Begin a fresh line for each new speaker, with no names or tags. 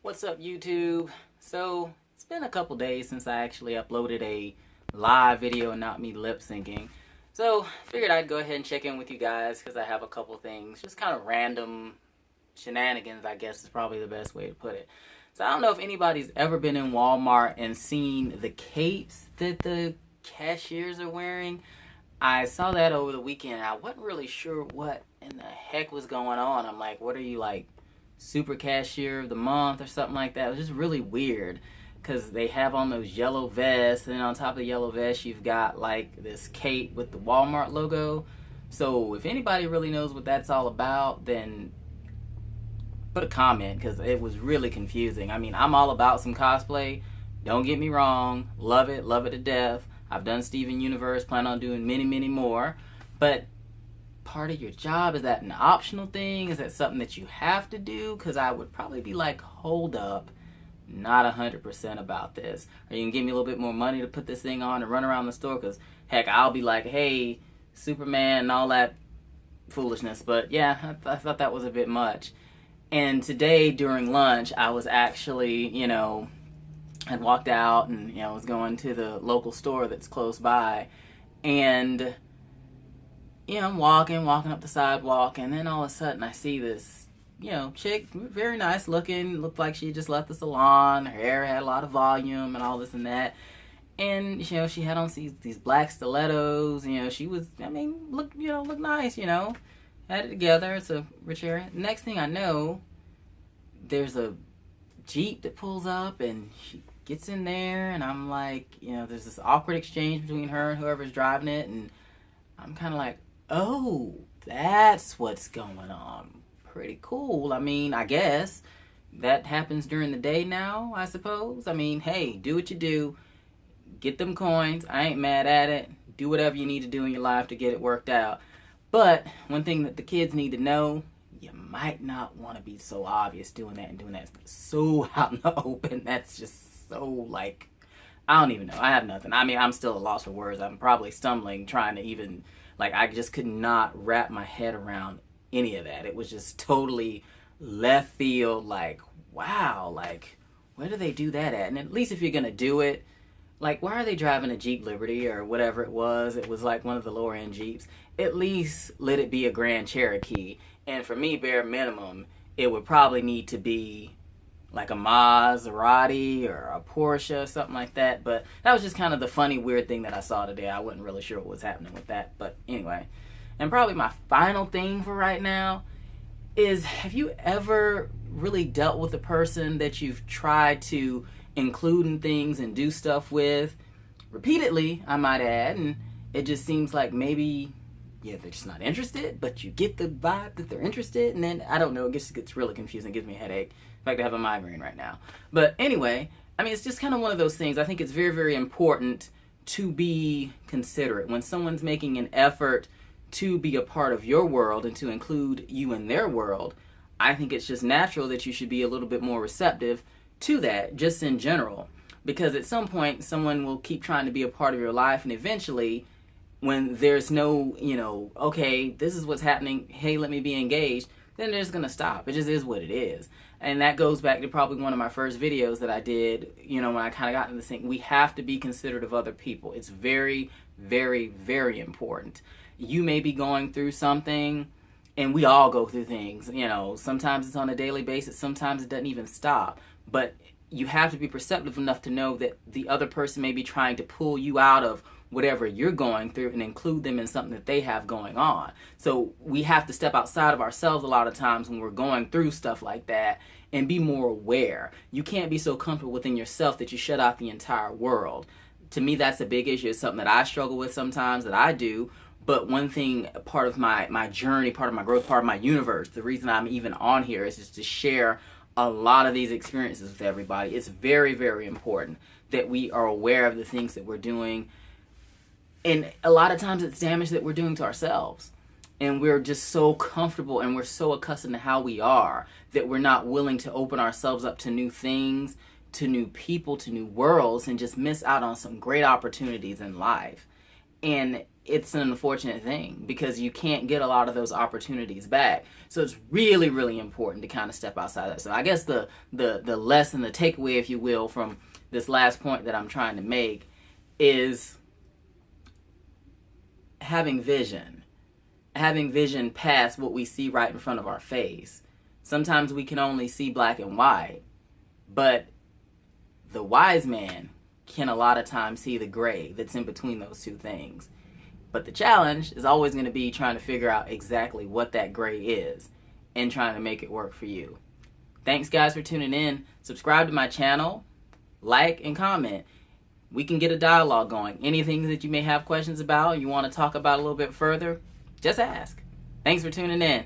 What's up, YouTube? So, it's been a couple days since I actually uploaded a live video and not me lip syncing. So, figured I'd go ahead and check in with you guys because I have a couple things, just kind of random shenanigans, I guess is probably the best way to put it. So, I don't know if anybody's ever been in Walmart and seen the capes that the cashiers are wearing. I saw that over the weekend. I wasn't really sure what in the heck was going on. I'm like, what are you, like, super cashier of the month or something like that? It was just really weird because they have on those yellow vests, and then on top of the yellow vest you've got like this cape with the Walmart logo. So if anybody really knows what that's all about, then put a comment, because it was really confusing. I mean, I'm all about some cosplay, don't get me wrong, love it to death. I've done Steven Universe, plan on doing many more, but part of your job, is that an optional thing? Is that something that you have to do? Because I would probably be like, hold up, not 100% about this. Are you gonna give me a little bit more money to put this thing on and run around the store? Because heck, I'll be like, hey, Superman and all that foolishness. But yeah, I thought that was a bit much. And today during lunch, I was actually, had walked out and was going to the local store that's close by, and I'm walking up the sidewalk, and then all of a sudden I see this, chick, very nice looking, looked like she just left the salon, her hair had a lot of volume and all this and that. And, she had on these black stilettos, she was, looked nice, had it together. It's a rich area. Next thing I know, there's a Jeep that pulls up, and she gets in there, and I'm like, there's this awkward exchange between her and whoever's driving it, and I'm kind of like, oh, that's what's going on. Pretty cool. I guess that happens during the day now, I suppose. Hey, do what you do. Get them coins. I ain't mad at it. Do whatever you need to do in your life to get it worked out. But one thing that the kids need to know, you might not want to be so obvious doing that so out in the open. That's just so, like, I don't even know. I have nothing. I'm still at a loss for words. I'm probably stumbling trying to even, I just could not wrap my head around any of that. It was just totally left field, wow, where do they do that at? And at least if you're going to do it, why are they driving a Jeep Liberty or whatever it was? It was like one of the lower end Jeeps. At least let it be a Grand Cherokee. And for me, bare minimum, it would probably need to be like a Maserati or a Porsche, something like that. But that was just kind of the funny, weird thing that I saw today. I wasn't really sure what was happening with that. But anyway, and probably my final thing for right now is, have you ever really dealt with a person that you've tried to include in things and do stuff with repeatedly, I might add, and it just seems like maybe, they're just not interested, but you get the vibe that they're interested, and then, I don't know, it just gets really confusing, it gives me a headache. In fact, I have a migraine right now. But anyway, it's just kind of one of those things. I think it's very, very important to be considerate. When someone's making an effort to be a part of your world and to include you in their world, I think it's just natural that you should be a little bit more receptive to that, just in general. Because at some point, someone will keep trying to be a part of your life, and eventually, when there's no, okay, this is what's happening, hey, let me be engaged, then they're just going to stop. It just is what it is. And that goes back to probably one of my first videos that I did, when I kind of got into this thing. We have to be considerate of other people. It's very, very, very important. You may be going through something, and we all go through things. Sometimes it's on a daily basis. Sometimes it doesn't even stop. But you have to be perceptive enough to know that the other person may be trying to pull you out of whatever you're going through and include them in something that they have going on. So we have to step outside of ourselves a lot of times when we're going through stuff like that and be more aware. You can't be so comfortable within yourself that you shut out the entire world. To me, that's a big issue. It's something that I struggle with sometimes, that I do. But one thing, part of my journey, part of my growth, part of my universe, the reason I'm even on here is just to share a lot of these experiences with everybody. It's very, very important that we are aware of the things that we're doing. And a lot of times it's damage that we're doing to ourselves. And we're just so comfortable and we're so accustomed to how we are that we're not willing to open ourselves up to new things, to new people, to new worlds, and just miss out on some great opportunities in life. And it's an unfortunate thing because you can't get a lot of those opportunities back. So it's really, really important to kind of step outside that. So I guess the lesson, the takeaway, if you will, from this last point that I'm trying to make is having vision past what we see right in front of our face. Sometimes we can only see black and white, but the wise man can a lot of times see the gray that's in between those two things. But the challenge is always going to be trying to figure out exactly what that gray is and trying to make it work for you. Thanks guys for tuning in. Subscribe to my channel, like and comment. We can get a dialogue going. Anything that you may have questions about, you want to talk about a little bit further, just ask. Thanks for tuning in.